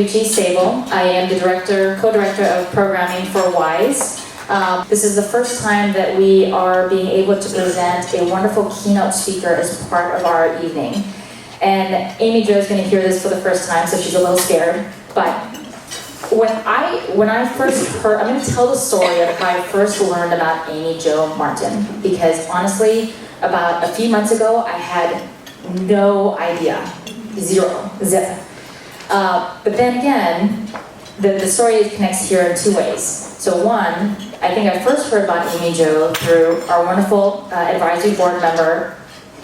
Gucci Sable. I am the co-director of programming for WISE. This is the first time that we are being able to present a wonderful keynote speaker as part of our evening. And Amy Jo is going to hear this for the first time, so she's a little scared. But when I first heard, I'm going to tell the story of how I first learned about Amy Jo Martin, because honestly, about a few months ago, I had no idea, zip. But then again, the story connects here in two ways. So one, I think I first heard about Amy Jo through our wonderful advisory board member,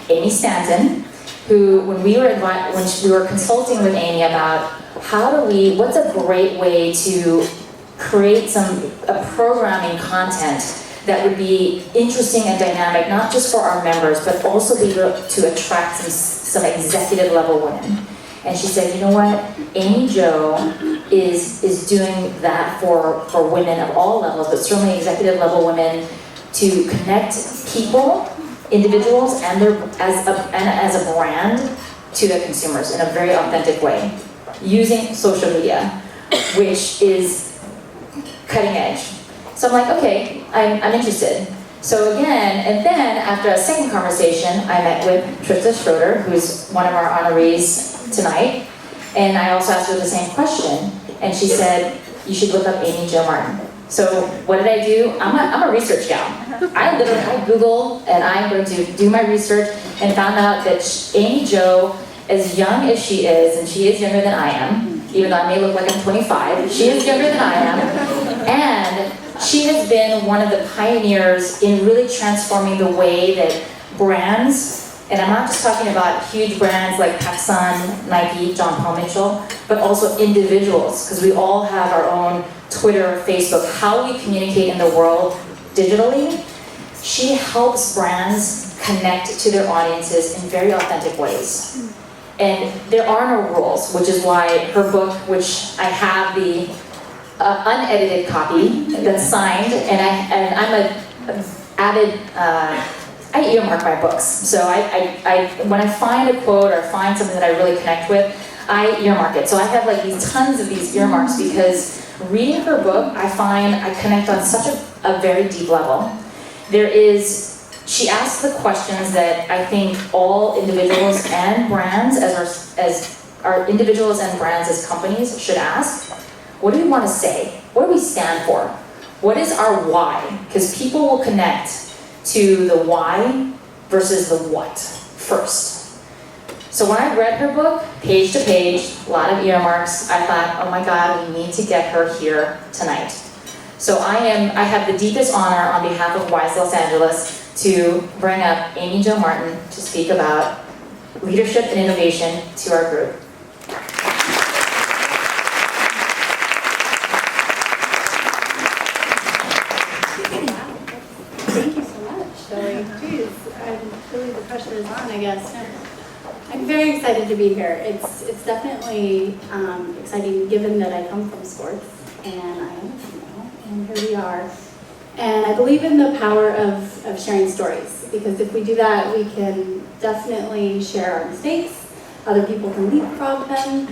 Amy Stanton, who, when we were consulting with Amy about what's a great way to create a programming content that would be interesting and dynamic, not just for our members, but also be able to attract some executive level women. And she said, you know what, Amy Jo is doing that for women of all levels, but certainly executive level women, to connect people, individuals, and as a brand to their consumers in a very authentic way, using social media, which is cutting edge. So I'm like, okay, I'm interested. So again, and then after a second conversation, I met with Trista Schroeder, who's one of our honorees tonight, and I also asked her the same question, and she said, you should look up Amy Jo Martin. So what did I do? I'm a research gal. I Googled, and I'm going to do my research, and found out that Amy Jo, as young as she is, and she is younger than I am, even though I may look like I'm 25, she is younger than I am, and she has been one of the pioneers in really transforming the way that brands, and I'm not just talking about huge brands like PepSun, Nike, John Paul Mitchell, but also individuals, because we all have our own Twitter, Facebook, how we communicate in the world digitally. She helps brands connect to their audiences in very authentic ways. And there are no rules, which is why her book, which I have the unedited copy that's signed, and I'm an avid, I earmark my books. So when I find a quote or find something that I really connect with, I earmark it. So I have like tons of these earmarks, because reading her book, I find I connect on such a very deep level. She asks the questions that I think all individuals and brands, as our individuals and brands as companies, should ask. What do we want to say? What do we stand for? What is our why? Because people will connect to the why versus the what first. So when I read her book, page to page, a lot of earmarks, I thought, oh my God, we need to get her here tonight. So I have the deepest honor on behalf of WISE Los Angeles to bring up Amy Jo Martin to speak about leadership and innovation to our group. Thank you so much, Shelley. Geez, really the pressure is on, I guess. I'm very excited to be here. It's definitely exciting, given that I come from sports, and I am a female, and here we are. And I believe in the power of sharing stories, because if we do that, we can definitely share our mistakes. Other people can leapfrog them,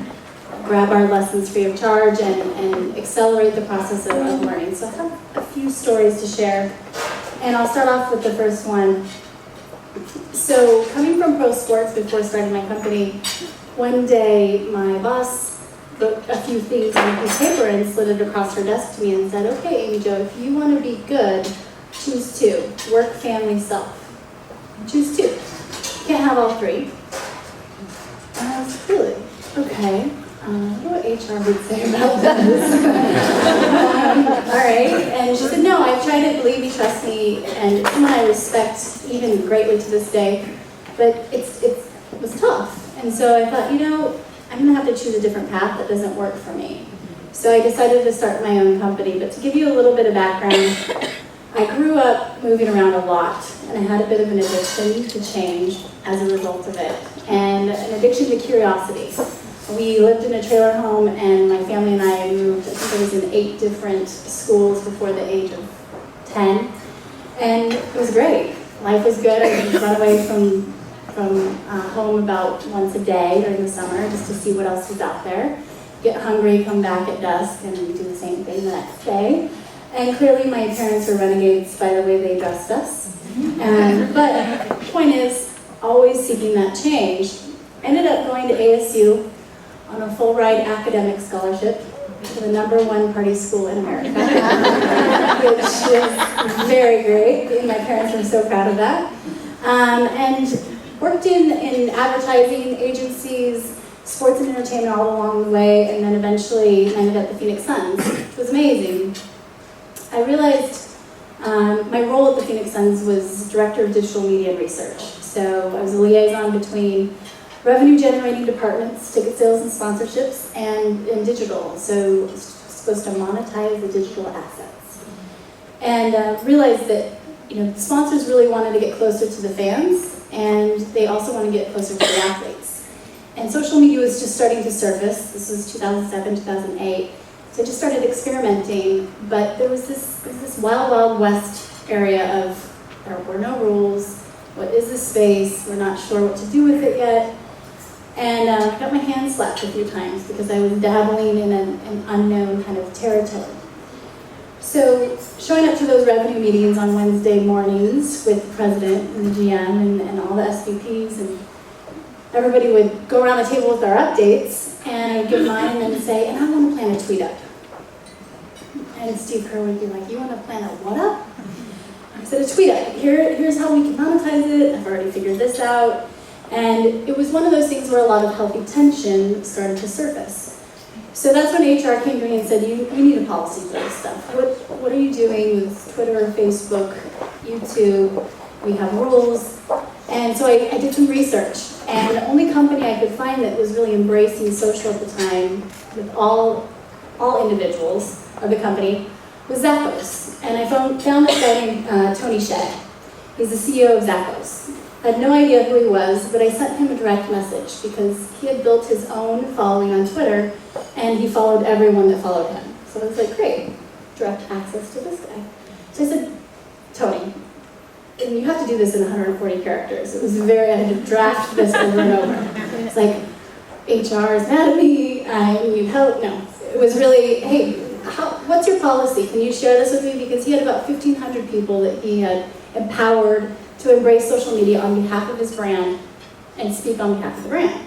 grab our lessons free of charge, and accelerate the process of learning. So I have a few stories to share, and I'll start off with the first one. So coming from pro sports before starting my company, one day my boss wrote a few things on a piece of paper and slid it across her desk to me and said, okay, Amy Jo, if you want to be good, choose two: work, family, self. Choose two. You can't have all three. And I was really, okay. I wonder what HR would say about this. All right. And she said, no, I've tried it, believe me, trust me, and it's someone I respect even greatly to this day, but it was tough. And so I thought, I'm going to have to choose a different path that doesn't work for me. So I decided to start my own company. But to give you a little bit of background, I grew up moving around a lot, and I had a bit of an addiction to change as a result of it, and an addiction to curiosity. We lived in a trailer home, and my family and I moved, I think I was in 8 different schools before the age of 10, and it was great. Life was good. I would run away from home about once a day during the summer just to see what else was out there. get hungry, come back at dusk, and do the same thing the next day. And clearly my parents were renegades by the way they dressed us. But the point is, always seeking that change. Ended up going to ASU on a full ride academic scholarship to the #1 party school in America, which was very great, and my parents were so proud of that. And worked in advertising agencies, sports and entertainment all along the way, and then eventually ended at the Phoenix Suns. It was amazing. I realized my role at the Phoenix Suns was Director of Digital Media and Research. So I was a liaison between revenue-generating departments, ticket sales and sponsorships, and digital. So supposed to monetize the digital assets. And realized that sponsors really wanted to get closer to the fans, and they also want to get closer to the athletes. And social media was just starting to surface. This was 2007, 2008. So I just started experimenting, but there was this wild, wild west area of there were no rules. What is this space? We're not sure what to do with it yet. And I got my hand slapped a few times because I was dabbling in an unknown kind of territory. So showing up to those revenue meetings on Wednesday mornings with the president and the GM and all the SVPs, and everybody would go around the table with our updates, and I would give mine and then say, and I want to plan a tweet up. And Steve Kerr would be like, you want to plan a what up? I said, a tweet up. Here's how we can monetize it. I've already figured this out. And it was one of those things where a lot of healthy tension started to surface. So that's when HR came to me and said, you need a policy for this stuff. What are you doing with Twitter, Facebook, YouTube? We have rules. And so I did some research. And the only company I could find that was really embracing social at the time, with all individuals of the company, was Zappos. And I found this guy named Tony Shedd. He's the CEO of Zappos. I had no idea who he was, but I sent him a direct message because he had built his own following on Twitter, and he followed everyone that followed him. So I was like, great, direct access to this guy. So I said, Tony, and you have to do this in 140 characters. It was I had to draft this over and over. It's like, HR is mad at me, I need help. No, it was really, hey, what's your policy? Can you share this with me? Because he had about 1,500 people that he had empowered to embrace social media on behalf of his brand and speak on behalf of the brand.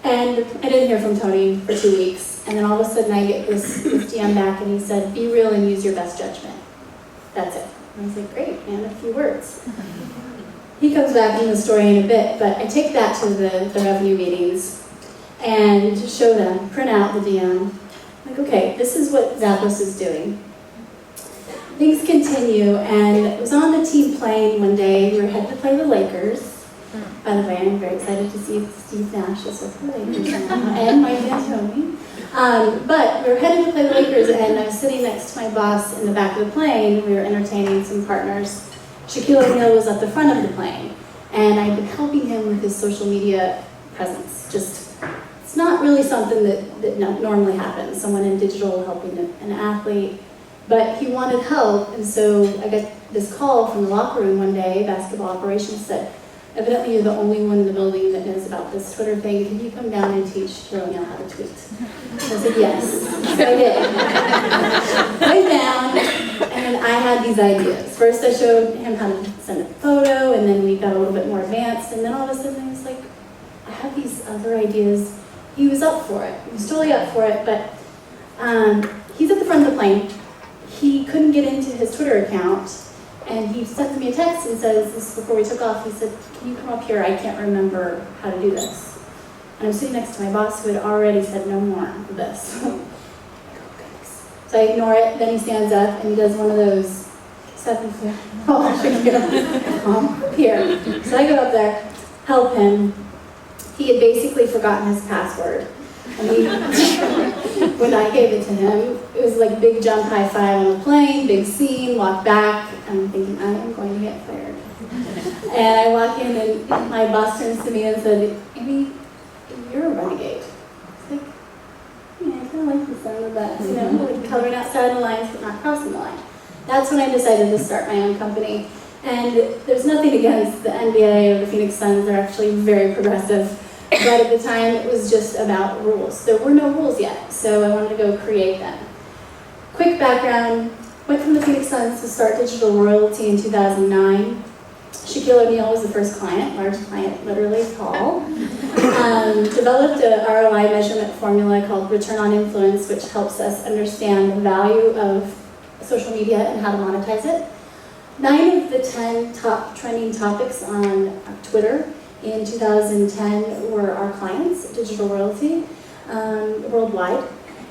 And I didn't hear from Tony for 2 weeks, and then all of a sudden I get this DM back, and he said, be real and use your best judgment. That's it. And I was like, great, man, a few words. He comes back in the story in a bit, but I take that to the revenue meetings and show them, print out the DM. Like, okay, this is what Zappos is doing. Things continue, and it was on the team plane one day. We were headed to play the Lakers. By the way, I'm very excited to see Steve Nash is with the Lakers now, and Mike D'Antoni. But we were headed to play the Lakers, and I was sitting next to my boss in the back of the plane. We were entertaining some partners. Shaquille O'Neal was at the front of the plane, and I'd been helping him with his social media presence. It's not really something that normally happens, someone in digital helping an athlete. But he wanted help, and so I got this call from the locker room one day. Basketball operations said, evidently you're the only one in the building that knows about this Twitter thing. Can you come down and teach Shaquille how to tweet? I said, yes. So I did. Went down, and I had these ideas. First I showed him how to send a photo, and then we got a little bit more advanced, and then all of a sudden I was like, I have these other ideas. He was up for it. He was totally up for it, but he's at the front of the plane. He couldn't get into his Twitter account, and he sends me a text and says, this is before we took off, he said, can you come up here? I can't remember how to do this. And I'm sitting next to my boss who had already said no more of this. So I ignore it, then he stands up and he does one of those, here. So I go up there, help him. He had basically forgotten his password. And when I gave it to him, it was like big jump high five on the plane, big scene, walk back, and I'm thinking, I am going to get fired. And I walk in and my boss turns to me and said, Amy, you're a renegade. It's like, yeah, I kind of like the sound of that, like coloring outside the lines but not crossing the line. That's when I decided to start my own company. And there's nothing against the NBA or the Phoenix Suns, they're actually very progressive. but at the time it was just about rules. There were no rules yet, so I wanted to go create them. Quick background, went from the Phoenix Suns to start digital royalty in 2009. Shaquille O'Neal was the first client, large client, literally tall. Developed a ROI measurement formula called return on influence, which helps us understand the value of social media and how to monetize it. 9 of the 10 top trending topics on Twitter in 2010 were our clients, digital royalty, worldwide.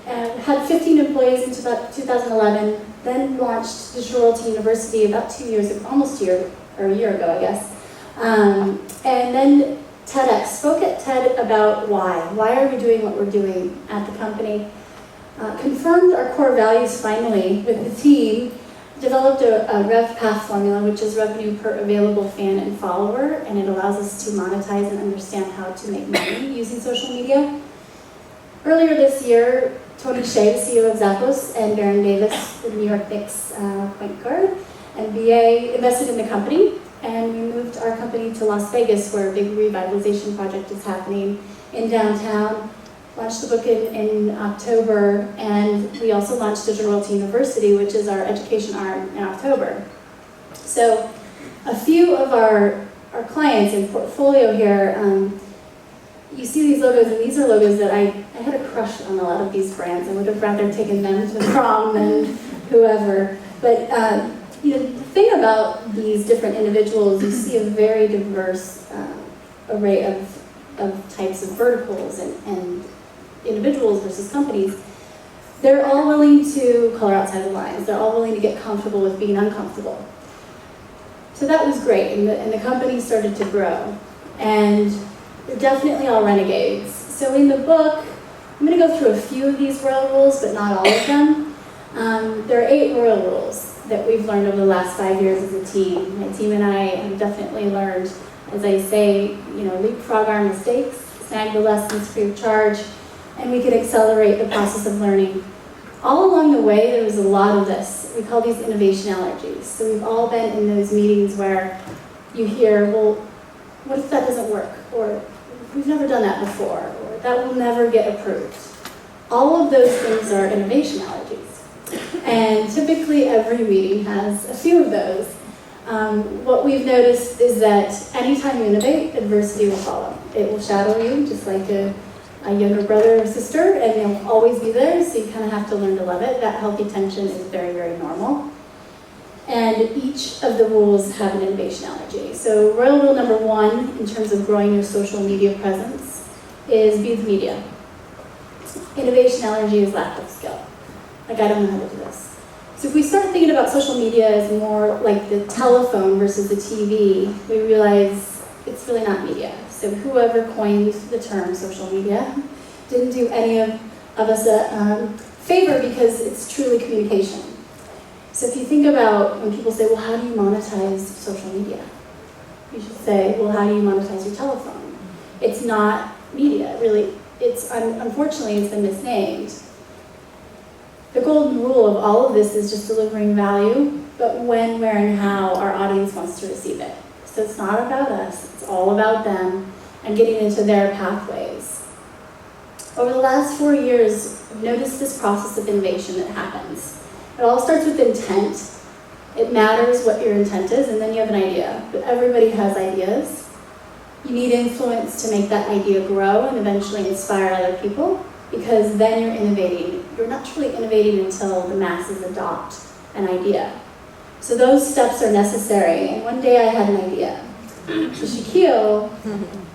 And had 15 employees in 2011, then launched Digital Royalty University about 2 years ago, almost a year ago, I guess. And then TEDx, spoke at TED about why. Why are we doing what we're doing at the company? Confirmed our core values finally with the team, developed a RevPath formula, which is revenue per available fan and follower, and it allows us to monetize and understand how to make money using social media. Earlier this year, Tony Hsieh, the CEO of Zappos, and Baron Davis, the New York Knicks point guard, and BA invested in the company, and we moved our company to Las Vegas, where a big revitalization project is happening in downtown. Launched the book in October, and we also launched Digital Royalty University, which is our education arm, in October. So a few of our clients in portfolio here, you see these logos, and these are logos that I had a crush on a lot of these brands. I would have rather taken them to prom than whoever. But the thing about these different individuals, you see a very diverse array of types of verticals and individuals versus companies. They're all willing to color outside the lines. They're all willing to get comfortable with being uncomfortable. So that was great, and the company started to grow. And they're definitely all renegades. So in the book, I'm going to go through a few of these royal rules, but not all of them. There are 8 royal rules that we've learned over the last 5 years as a team. My team and I have definitely learned, as I say, leapfrog our mistakes, snag the lessons free of charge, and we can accelerate the process of learning. All along the way, there was a lot of this. We call these innovation allergies. So we've all been in those meetings where you hear, well, what if that doesn't work? Or we've never done that before, or that will never get approved. All of those things are innovation allergies. And typically every meeting has a few of those. What we've noticed is that anytime you innovate, adversity will follow. It will shadow you, just like a younger brother or sister, and they'll always be there, so you kind of have to learn to love it. That healthy tension is very, very normal. And each of the rules have an innovation allergy. So royal rule number 1, in terms of growing your social media presence, is be the media. Innovation allergy is lack of skill. Like, I don't know how to do this. So if we start thinking about social media as more like the telephone versus the TV, we realize it's really not media. So whoever coined the term social media didn't do any of us a favor, because it's truly communication. So if you think about when people say, well, how do you monetize social media? You should say, well, how do you monetize your telephone? It's not media, really. Unfortunately, it's been misnamed. The golden rule of all of this is just delivering value, but when, where, and how our audience wants to receive it. So it's not about us, it's all about them and getting into their pathways. Over the last 4 years, I've noticed this process of innovation that happens. It all starts with intent. It matters what your intent is, and then you have an idea. But everybody has ideas. You need influence to make that idea grow and eventually inspire other people, because then you're innovating. You're not truly innovating until the masses adopt an idea. So those steps are necessary. And one day I had an idea. So Shaquille,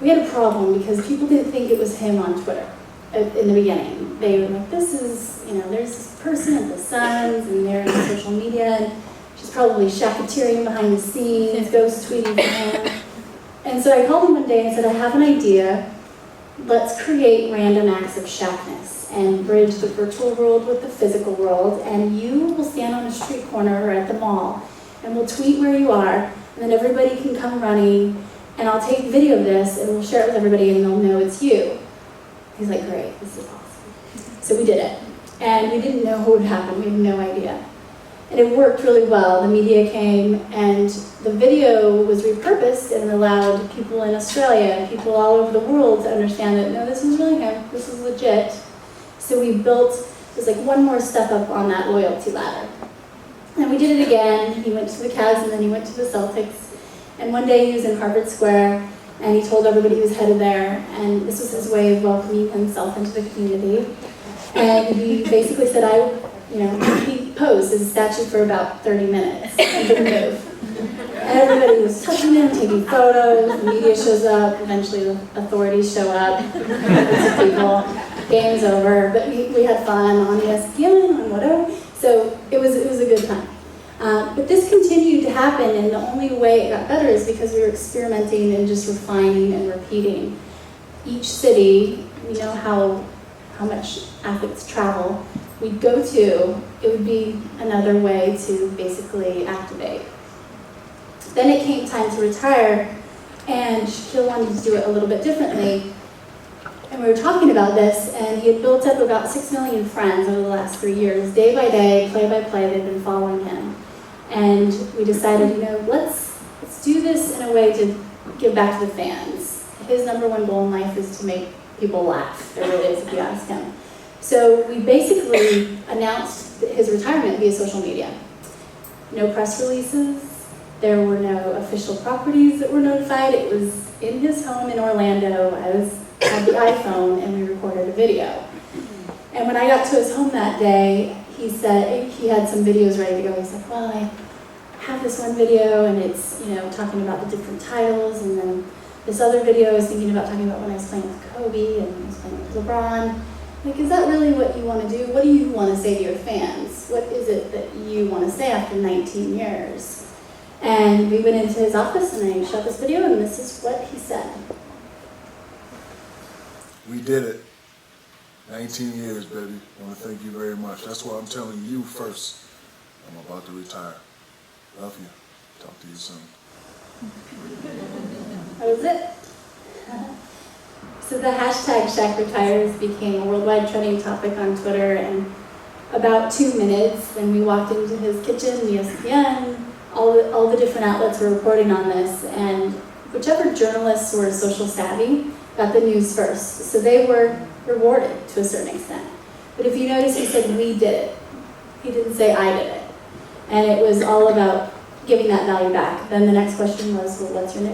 we had a problem because people didn't think it was him on Twitter in the beginning. They were like, this is, there's this person at the Suns, and they're in social media, and she's probably Shaqateering behind the scenes, ghost tweeting for him. And so I called him one day and said, I have an idea. Let's create random acts of Shaqness and bridge the virtual world with the physical world, and you will stand on a street corner or at the mall, and we'll tweet where you are, and then everybody can come running, and I'll take video of this, and we'll share it with everybody, and they'll know it's you. He's like, great, this is awesome. So we did it. And we didn't know what would happen. We had no idea. And it worked really well. The media came, and the video was repurposed and allowed people in Australia and people all over the world to understand that, no, this was really him, this is legit. So we built, it was like one more step up on that loyalty ladder. And we did it again. He went to the Cavs and then he went to the Celtics. And one day he was in Harvard Square and he told everybody he was headed there. And this was his way of welcoming himself into the community. And he basically said, he posed as a statue for about 30 minutes and didn't move. Everybody was touching him, taking photos, the media shows up, eventually the authorities show up, hundreds of people, game's over, but we had fun on ESPN and whatever, so it was a good time. But this continued to happen, and the only way it got better is because we were experimenting and just refining and repeating. Each city, we know how much athletes travel, we'd go to, it would be another way to basically activate. Then it came time to retire, and Shaquille wanted to do it a little bit differently. And we were talking about this, and he had built up about 6 million friends over the last 3 years. Day by day, play by play, they've been following him. And we decided, let's do this in a way to give back to the fans. His number one goal in life is to make people laugh. There really is, if you ask him. So we basically announced his retirement via social media. No press releases. There were no official properties that were notified. It was in his home in Orlando. I had the iPhone and we recorded a video. And when I got to his home that day, he said he had some videos ready to go. He's like, well, I have this one video and it's, talking about the different titles, and then this other video I was thinking about talking about when I was playing with Kobe and I was playing with LeBron. Like, is that really what you want to do? What do you want to say to your fans? What is it that you want to say after 19 years? And we went into his office and I shot this video, and this is what he said. We did it. 19 years, baby. I want to thank you very much. That's why I'm telling you first. I'm about to retire. Love you. Talk to you soon. That was it. So the hashtag #ShaqRetires became a worldwide trending topic on Twitter in about 2 minutes. Then we walked into his kitchen, ESPN, all the different outlets were reporting on this, and whichever journalists were social savvy got the news first. So they were rewarded to a certain extent. But if you notice, he said, we did it. He didn't say I did it. And it was all about giving that value back. Then the next question was, well, what's your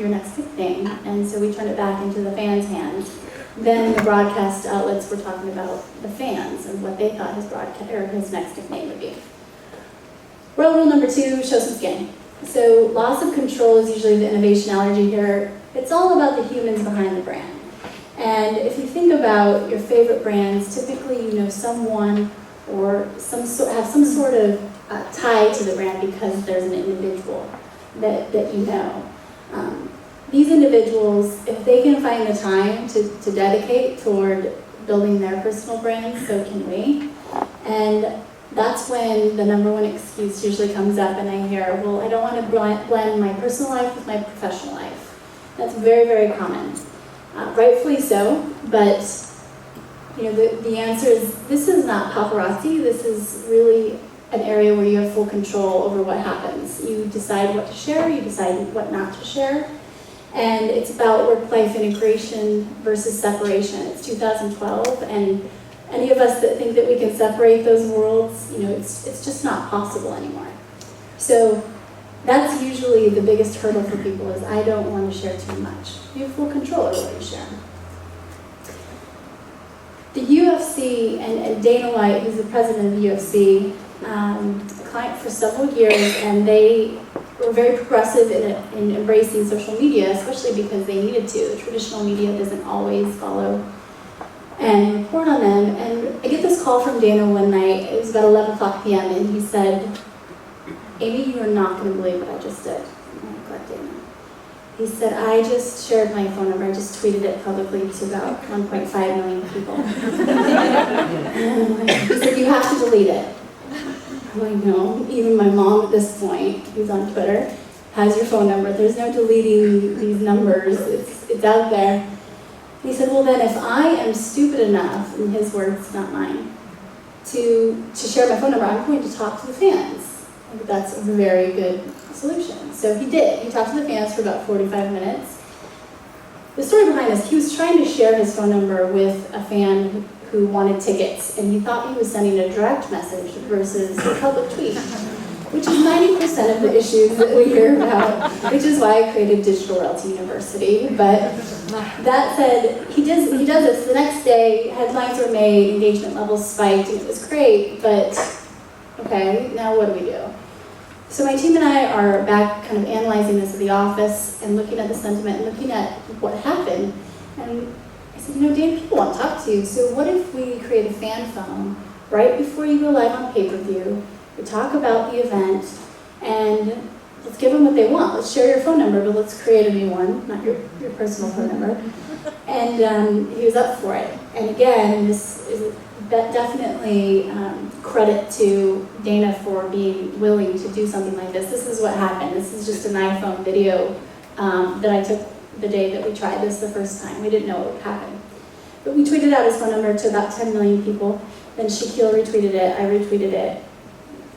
next big thing? And so we turned it back into the fans' hands. Then the broadcast outlets were talking about the fans and what they thought his next nickname would be. World rule number 2, show some skin. So loss of control is usually the innovation allergy here. It's all about the humans behind the brand. And if you think about your favorite brands, typically you know someone or have some sort of tie to the brand because there's an individual that you know. These individuals, if they can find the time to dedicate toward building their personal brand, so can we. And that's when the number one excuse usually comes up, and I hear, well, I don't want to blend my personal life with my professional life. That's very, very common. Rightfully so, but the answer is, this is not paparazzi. This is really an area where you have full control over what happens. You decide what to share, you decide what not to share, and it's about work-life integration versus separation. It's 2012, and any of us that think that we can separate those worlds, it's just not possible anymore. So that's usually the biggest hurdle for people, is I don't want to share too much. You have full control over what you share. The UFC and Dana White, who's the president of the UFC, a client for several years, and they were very progressive in embracing social media, especially because they needed to. The traditional media doesn't always follow and report on them. And I get this call from Dana one night. It was about 11 o'clock p.m. and he said, Amy, you are not going to believe what I just did. I'm like, what, Dana? He said, I just shared my phone number. I just tweeted it publicly to about 1.5 million people. He said, you have to delete it. I'm like, no. Even my mom at this point, who's on Twitter, has your phone number. There's no deleting these numbers. It's out there. He said, well then, if I am stupid enough, in his words, not mine, to share my phone number, I'm going to talk to the fans. I think that's a very good solution. So he did. He talked to the fans for about 45 minutes. The story behind this, he was trying to share his phone number with a fan who wanted tickets, and he thought he was sending a direct message versus a public tweet, which is 90% of the issues that we hear about, which is why I created Digital Realty University. But that said, he does this. The next day, headlines were made, engagement levels spiked, and it was great, but okay, now what do we do? So my team and I are back kind of analyzing this at the office and looking at the sentiment and looking at what happened. And I said, Dan, people want to talk to you, so what if we create a fan phone right before you go live on pay-per-view? We talk about the event, and let's give them what they want. Let's share your phone number, but let's create a new one, not your personal phone number. And he was up for it. And again, this is definitely credit to Dana for being willing to do something like this. This is what happened. This is just an iPhone video that I took the day that we tried this the first time. We didn't know what would happen. But we tweeted out his phone number to about 10 million people. Then Shaquille retweeted it, I retweeted it.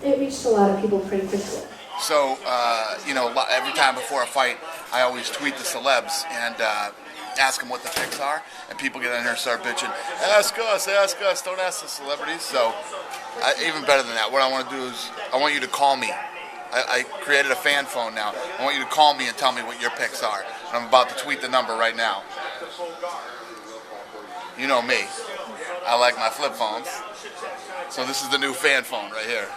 It reached a lot of people pretty quickly. So, every time before a fight, I always tweet the celebs and ask them what the picks are, and people get in here and start bitching, ask us, don't ask the celebrities. So, even better than that, what I want to do is, I want you to call me. I created a fan phone now. I want you to call me and tell me what your picks are. And I'm about to tweet the number right now. You know me. I like my flip phones. So this is the new fan phone right here.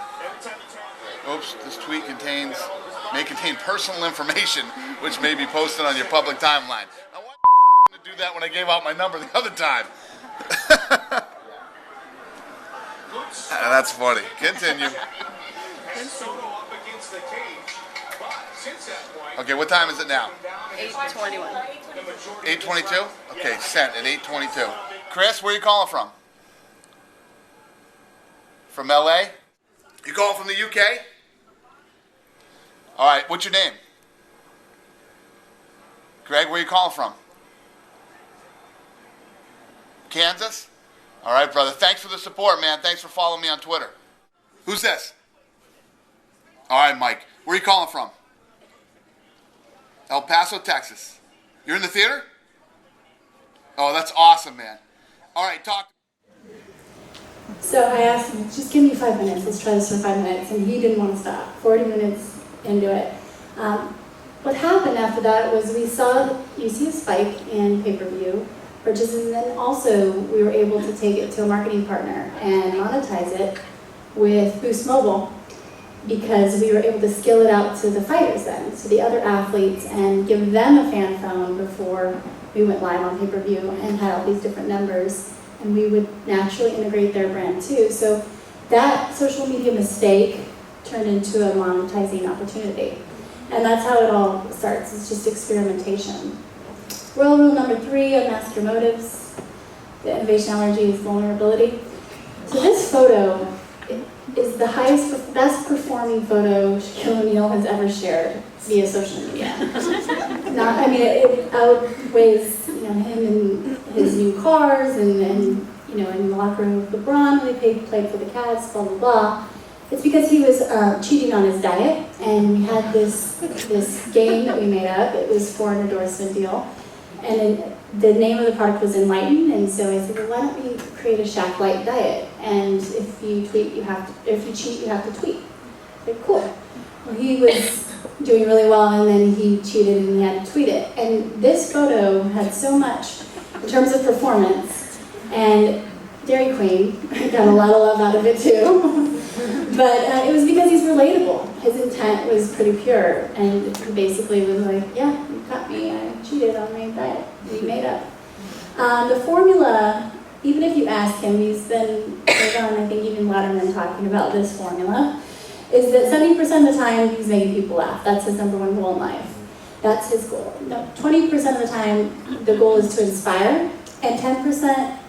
Oops, this tweet may contain personal information which may be posted on your public timeline. I wanted to do that when I gave out my number the other time. That's funny. Continue. Okay, what time is it now? 8:21. 8:22? Okay, sent at 8:22. Chris, where are you calling from? From LA? You calling from the UK? All right, what's your name? Greg, where are you calling from? Kansas? All right, brother. Thanks for the support, man. Thanks for following me on Twitter. Who's this? All right, Mike. Where are you calling from? El Paso, Texas. You're in the theater? Oh, that's awesome, man. All right, talk. So I asked him, just give me 5 minutes, let's try this for 5 minutes, and he didn't want to stop. 40 minutes into it. What happened after that was you see a spike in pay-per-view purchases, and then also we were able to take it to a marketing partner and monetize it with Boost Mobile, because we were able to scale it out to the fighters then, to the other athletes, and give them a fan phone before we went live on pay-per-view and had all these different numbers, and we would naturally integrate their brand too. So that social media mistake turned into a monetizing opportunity. And that's how it all starts. It's just experimentation. Royal rule number 3, unmask your motives. The innovation allergy is vulnerability. So this photo is the best performing photo Shaquille O'Neal has ever shared via social media. It outweighs him in his new cars and in the locker room with LeBron when they played for the Cavs, blah blah blah. It's because he was cheating on his diet, and we had this game that we made up. It was for an endorsement deal, and the name of the product was Enlighten. And so I said, well, why don't we create a Shaq Light diet? And if you cheat, you have to tweet. I said, cool. Well, he was doing really well, and then he cheated and he had to tweet it. And this photo had so much in terms of performance, and Dairy Queen got a lot of love out of it too. But it was because he's relatable. His intent was pretty pure, and he basically was like, yeah, you caught me, I cheated on my diet. We made up. The formula, even if you ask him, he's been on, I think, even Letterman talking about this formula, is that 70% of the time he's making people laugh. That's his number one goal in life. That's his goal. 20% of the time, the goal is to inspire, and 10%,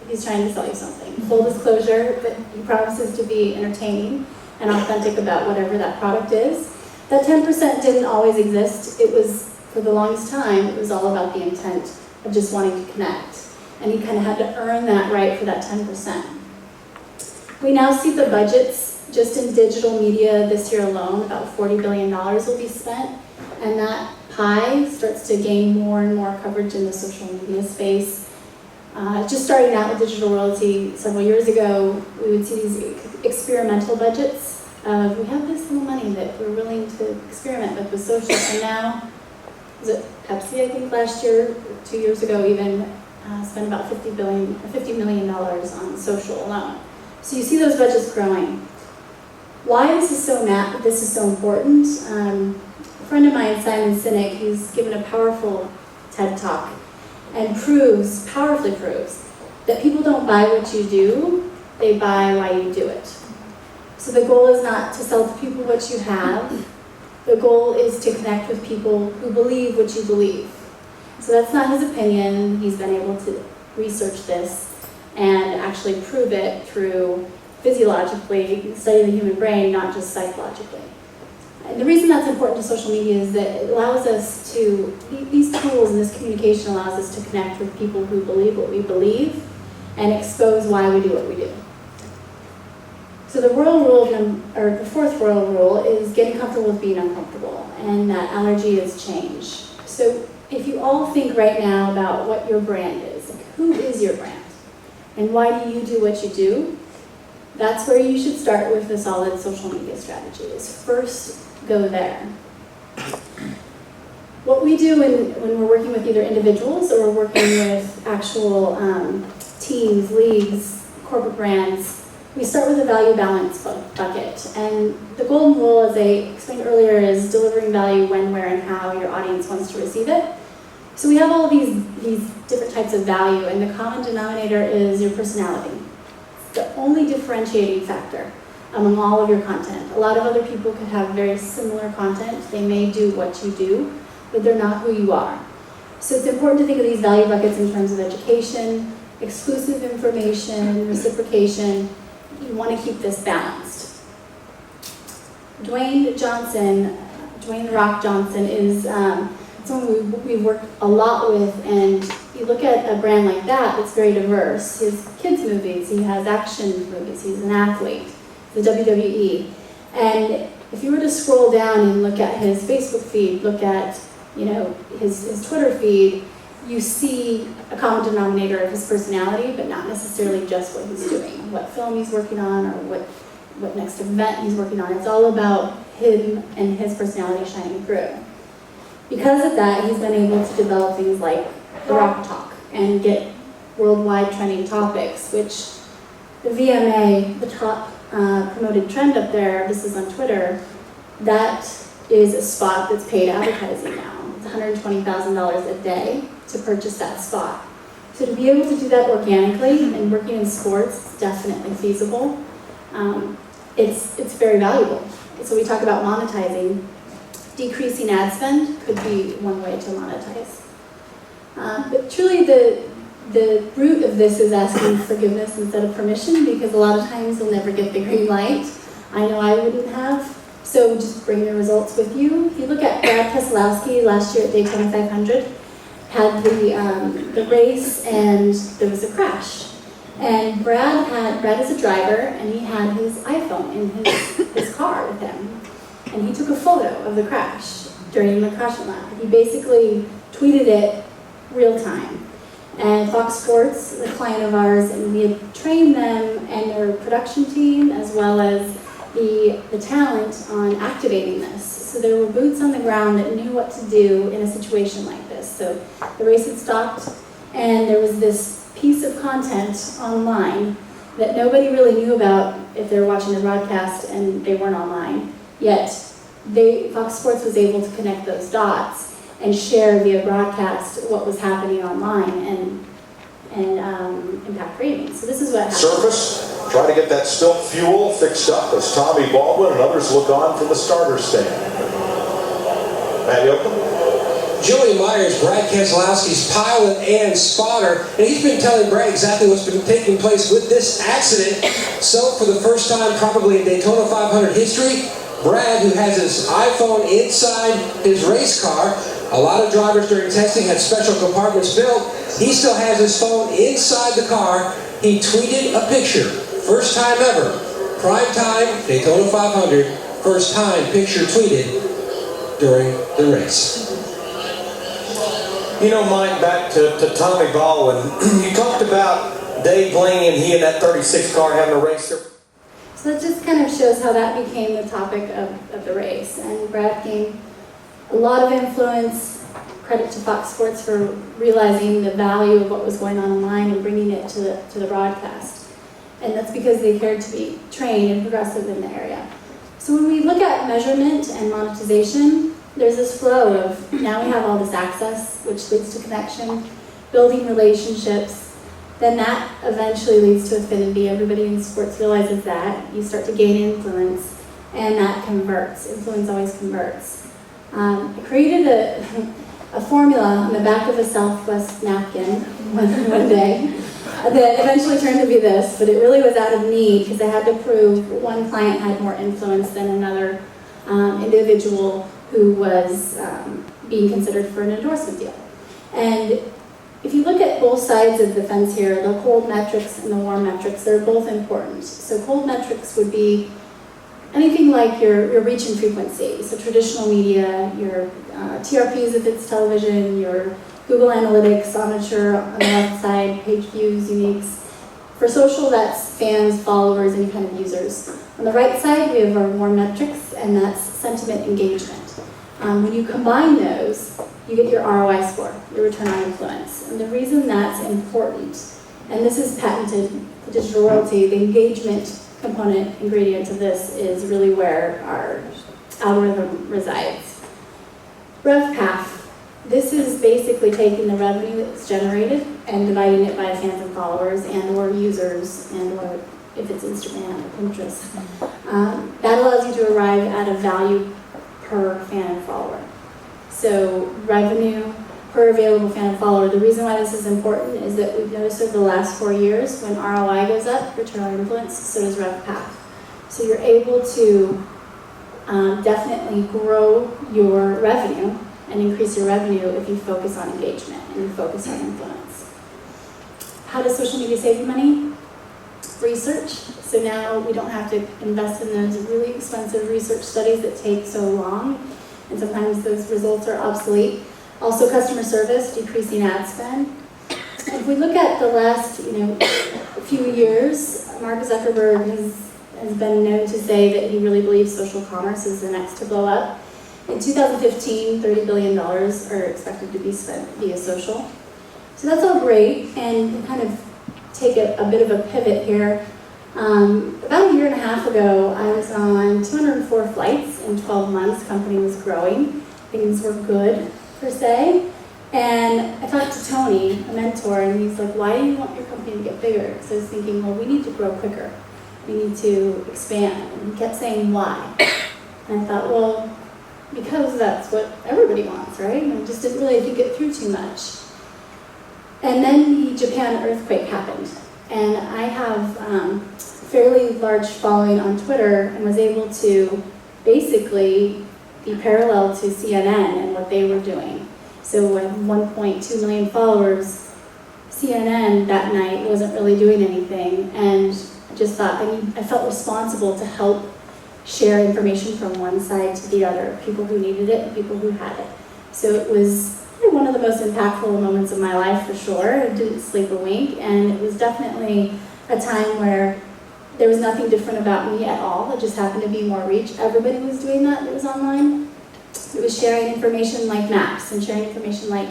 he's trying to sell you something. Full disclosure, but he promises to be entertaining and authentic about whatever that product is. That 10% didn't always exist. It was, for the longest time, it was all about the intent of just wanting to connect. And he kind of had to earn that right for that 10%. We now see the budgets just in digital media this year alone, about $40 billion will be spent, and that pie starts to gain more and more coverage in the social media space. Just starting out with digital royalty several years ago, we would see these experimental budgets. We have this little money that we're willing to experiment with social, and now, was it Pepsi, I think last year, 2 years ago even, spent about $50 million on social alone. So you see those budgets growing. Why this is so important? A friend of mine, Simon Sinek, he's given a powerful TED Talk and powerfully proves, that people don't buy what you do, they buy why you do it. So the goal is not to sell to people what you have, the goal is to connect with people who believe what you believe. So that's not his opinion, he's been able to research this and actually prove it through physiologically studying the human brain, not just psychologically. And the reason that's important to social media is that it allows us to, these tools and this communication allows us to connect with people who believe what we believe and expose why we do what we do. So the royal rule, or the fourth royal rule, is getting comfortable with being uncomfortable, and that allergy is change. So if you all think right now about what your brand is, like who is your brand? And why do you do what you do? That's where you should start with a solid social media strategy, is first go there. What we do when we're working with either individuals or we're working with actual teams, leagues, corporate brands, we start with a value balance bucket. And the golden rule, as I explained earlier, is delivering value when, where, and how your audience wants to receive it. So we have all of these different types of value, and the common denominator is your personality. It's the only differentiating factor among all of your content. A lot of other people could have very similar content. They may do what you do, but they're not who you are. So it's important to think of these value buckets in terms of education, exclusive information, reciprocation. You want to keep this balanced. Dwayne The Rock Johnson is someone we've worked a lot with, and you look at a brand like that, it's very diverse. He has kids movies, he has action movies, he's an athlete, the WWE. And if you were to scroll down and look at his Facebook feed, look at his Twitter feed, you see a common denominator of his personality, but not necessarily just what he's doing, what film he's working on, or what next event he's working on. It's all about him and his personality shining through. Because of that, he's been able to develop things like the Rock Talk and get worldwide trending topics, which the VMA, the top promoted trend up there, this is on Twitter, that is a spot that's paid advertising now. It's $120,000 a day to purchase that spot. So to be able to do that organically and working in sports, it's definitely feasible. It's very valuable. So we talk about monetizing. Decreasing ad spend could be one way to monetize. But truly the root of this is asking forgiveness instead of permission, because a lot of times you'll never get the green light. I know I wouldn't have. So just bring your results with you. If you look at Brad Keselowski last year at Daytona 500, had the race and there was a crash. And Brad is a driver, and he had his iPhone in his car with him. And he took a photo of the crash during the caution lap. He basically tweeted it real time. And Fox Sports, the client of ours, and we had trained them and their production team, as well as the talent on activating this. So there were boots on the ground that knew what to do in a situation like this. So the race had stopped, and there was this piece of content online that nobody really knew about if they were watching the broadcast and they weren't online. Yet Fox Sports was able to connect those dots and share via broadcast what was happening online and impact ratings. So this is what happened. Surface, try to get that spilt fuel fixed up as Tommy Baldwin and others look on from the starter stand. Matt Yoakum. Joey Myers, Brad Keselowski's pilot and spotter, and he's been telling Brad exactly what's been taking place with this accident. So for the first time probably in Daytona 500 history, Brad, who has his iPhone inside his race car, a lot of drivers during testing had special compartments built. He still has his phone inside the car. He tweeted a picture First time ever, prime time, Daytona 500, first time picture tweeted during the race. You know, Mike, back to Tommy Baldwin, you talked about Dave Blaney and he in that 36 car having a race there. So that just kind of shows how that became the topic of the race. And Brad gained a lot of influence. Credit to Fox Sports for realizing the value of what was going on online and bringing it to the broadcast. And that's because they cared to be trained and progressive in the area. So when we look at measurement and monetization, there's this flow of now we have all this access, which leads to connection, building relationships. Then that eventually leads to affinity. Everybody in sports realizes that. You start to gain influence, and that converts. Influence always converts. I created a formula on the back of a Southwest napkin one day that eventually turned to be this, but it really was out of need because I had to prove one client had more influence than another individual who was being considered for an endorsement deal. And if you look at both sides of the fence here, the cold metrics and the warm metrics, they're both important. So cold metrics would be anything like your reach and frequency, so traditional media, your TRPs if it's television, your Google Analytics, Omniture on the left side, page views, uniques. For social, that's fans, followers, any kind of users. On the right side, we have our warm metrics, and that's sentiment engagement. When you combine those, you get your ROI score, your return on influence. And the reason that's important, and this is patented for digital royalty, the engagement component ingredient of this is really where our algorithm resides. RevPath. This is basically taking the revenue that's generated and dividing it by fans and followers and or users and or if it's Instagram or Pinterest. That allows you to arrive at a value per fan and follower. So revenue per available fan and follower. The reason why this is important is that we've noticed over the last 4 years when ROI goes up, return on influence, so does RevPath. So you're able to definitely grow your revenue and increase your revenue if you focus on engagement and you focus on influence. How does social media save you money? Research. So now we don't have to invest in those really expensive research studies that take so long, and sometimes those results are obsolete. Also customer service, decreasing ad spend. If we look at the last few years, Mark Zuckerberg has been known to say that he really believes social commerce is the next to blow up. In 2015, $30 billion are expected to be spent via social. So that's all great, and to kind of take a bit of a pivot here. About a year and a half ago, I was on 204 flights in 12 months. Company was growing. Things were good, per se. And I talked to Tony, a mentor, and he's like, why do you want your company to get bigger? So I was thinking, well, we need to grow quicker. We need to expand. And he kept saying, why? And I thought, well, because that's what everybody wants, right? And I just didn't really think it through too much. And then the Japan earthquake happened. And I have a fairly large following on Twitter and was able to basically be parallel to CNN and what they were doing. So with 1.2 million followers, CNN that night wasn't really doing anything. And I just thought, I felt responsible to help share information from one side to the other, people who needed it and people who had it. So it was one of the most impactful moments of my life for sure. I didn't sleep a wink, and it was definitely a time where there was nothing different about me at all. It just happened to be more reach. Everybody was doing that was online. It was sharing information like maps and sharing information like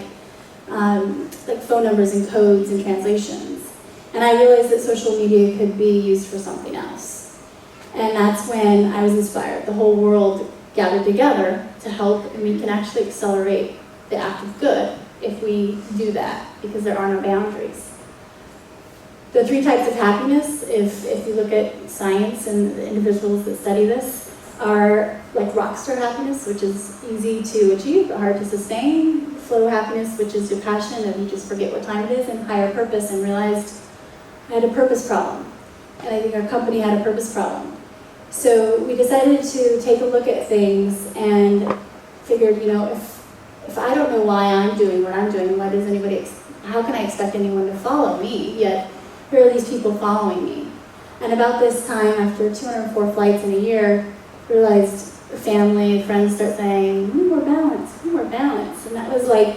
phone numbers and codes and translations. And I realized that social media could be used for something else. And that's when I was inspired. The whole world gathered together to help, and we can actually accelerate the act of good if we do that, because there are no boundaries. The 3 types of happiness, if you look at science and the individuals that study this, are like rockstar happiness, which is easy to achieve but hard to sustain. Flow happiness, which is your passion and you just forget what time it is, and higher purpose, and realized I had a purpose problem. And I think our company had a purpose problem. So we decided to take a look at things and figured, if I don't know why I'm doing what I'm doing, how can I expect anyone to follow me? Yet here are these people following me. And about this time, after 204 flights in a year, realized family, friends start saying, "We need more balance, we need more balance." And that was like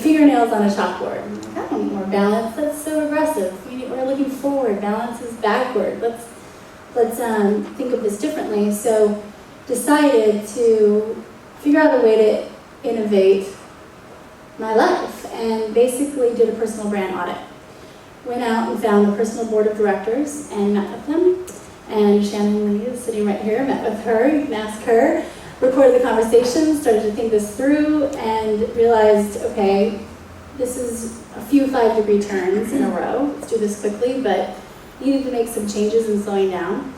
fingernails on a chalkboard. I'm like, I don't need more balance, that's so aggressive. We're looking forward, balance is backward. Let's think of this differently. So decided to figure out a way to innovate my life and basically did a personal brand audit. Went out and found a personal board of directors and met with them. And Shannon Lee is sitting right here, met with her, you can ask her. Recorded the conversation, started to think this through, and realized, okay, this is a few 5-degree turns in a row. Let's do this quickly, but needed to make some changes in slowing down.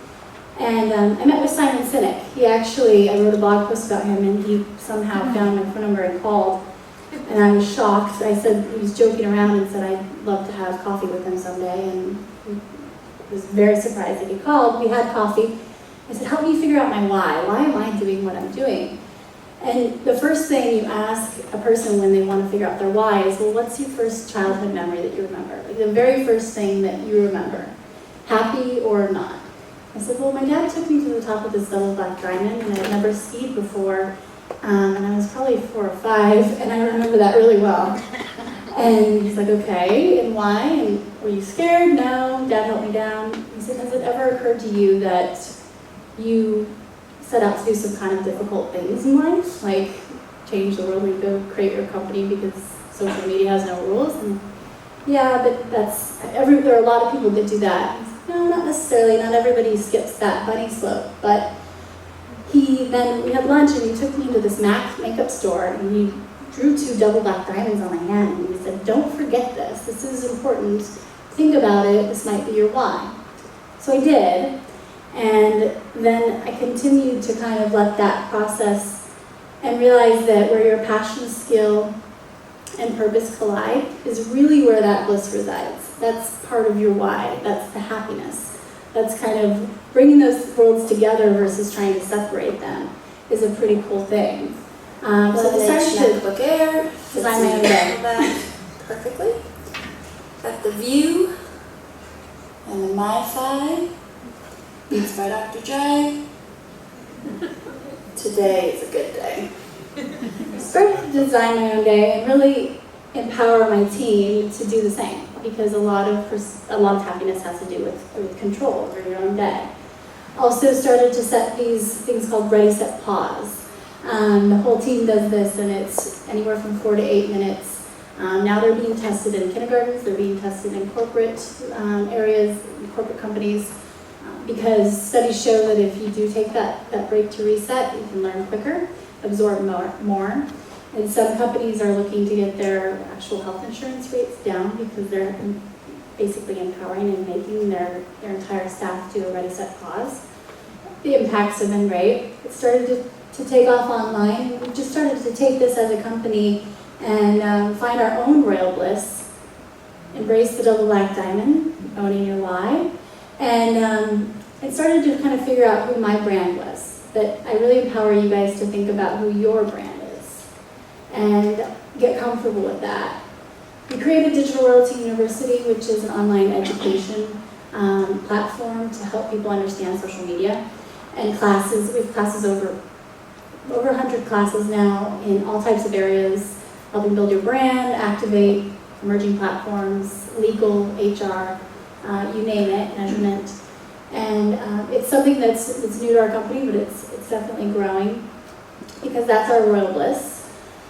And I met with Simon Sinek. I wrote a blog post about him, and he somehow found my phone number and called. And I was shocked. I said, he was joking around and said I'd love to have coffee with him someday, and he was very surprised that he called. We had coffee. I said, help me figure out my why. Why am I doing what I'm doing? And the first thing you ask a person when they want to figure out their why is, well, what's your first childhood memory that you remember? Like the very first thing that you remember, happy or not. I said, well, my dad took me to the top of this double black diamond, and I'd never skied before, and I was probably 4 or 5, and I remember that really well. And he's like, okay, and why? And were you scared? No, Dad helped me down. He said, has it ever occurred to you that you set out to do some kind of difficult things in life, like change the world and go create your company because social media has no rules? And yeah, but there are a lot of people that do that. He said, no, not necessarily. Not everybody skips that bunny slope. But we had lunch, and he took me into this MAC makeup store, and he drew 2 double black diamonds on my hand, and he said, don't forget this. This is important. Think about it. This might be your why. So I did. And then I continued to kind of let that process and realize that where your passion, skill, and purpose collide is really where that bliss resides. That's part of your why. That's the happiness. That's kind of bringing those worlds together versus trying to separate them is a pretty cool thing. So I decided to Air, design my own day. perfectly. Got the View and the MiFi. Beats by Dr. J. Today is a good day. Started to design my own day and really empower my team to do the same, because a lot of happiness has to do with control over your own day. Also started to set these things called Ready, Set, Pause. The whole team does this, and it's anywhere from 4 to 8 minutes. Now they're being tested in kindergartens, they're being tested in corporate areas, corporate companies, because studies show that if you do take that break to reset, you can learn quicker, absorb more. And some companies are looking to get their actual health insurance rates down because they're basically empowering and making their entire staff do a Ready, Set, Pause. The impacts have been great. It started to take off online. We just started to take this as a company and find our own royal bliss, embrace the double black diamond, owning your why, and started to kind of figure out who my brand was. That I really empower you guys to think about who your brand is and get comfortable with that. We created Digital Royalty University, which is an online education platform to help people understand social media, and classes. We have classes over 100 classes now in all types of areas, helping build your brand, activate emerging platforms, legal, HR, you name it, measurement. And it's something that's new to our company, but it's definitely growing because that's our royal bliss.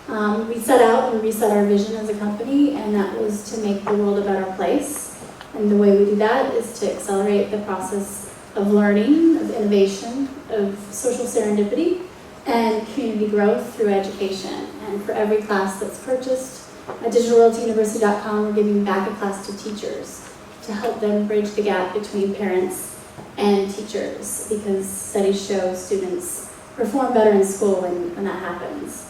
We set out and reset our vision as a company, and that was to make the world a better place. And the way we do that is to accelerate the process of learning, of innovation, of social serendipity, and community growth through education. And for every class that's purchased at digitalroyaltyuniversity.com, we're giving back a class to teachers to help them bridge the gap between parents and teachers, because studies show students perform better in school when that happens.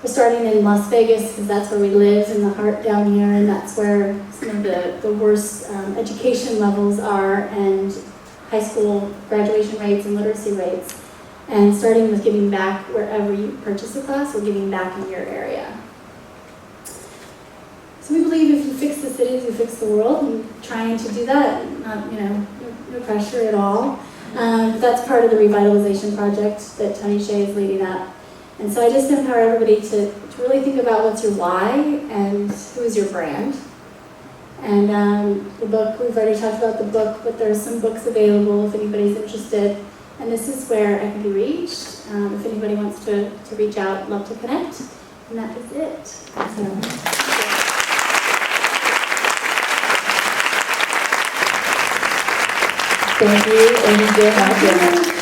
We're starting in Las Vegas because that's where we live, in the heart down here, and that's where some of the worst education levels are, and high school graduation rates and literacy rates. And starting with giving back wherever you purchase a class, we're giving back in your area. So we believe if you fix this cities, we fix the world, and trying to do that, not, no pressure at all. That's part of the revitalization project that Tony Shea is leading up. And so I just empower everybody to really think about what's your why and who is your brand. And the book, we've already talked about the book, but there's some books available if anybody's interested. And this is where I can be reached. If anybody wants to reach out, I'd love to connect. And that is it. Thank you very much.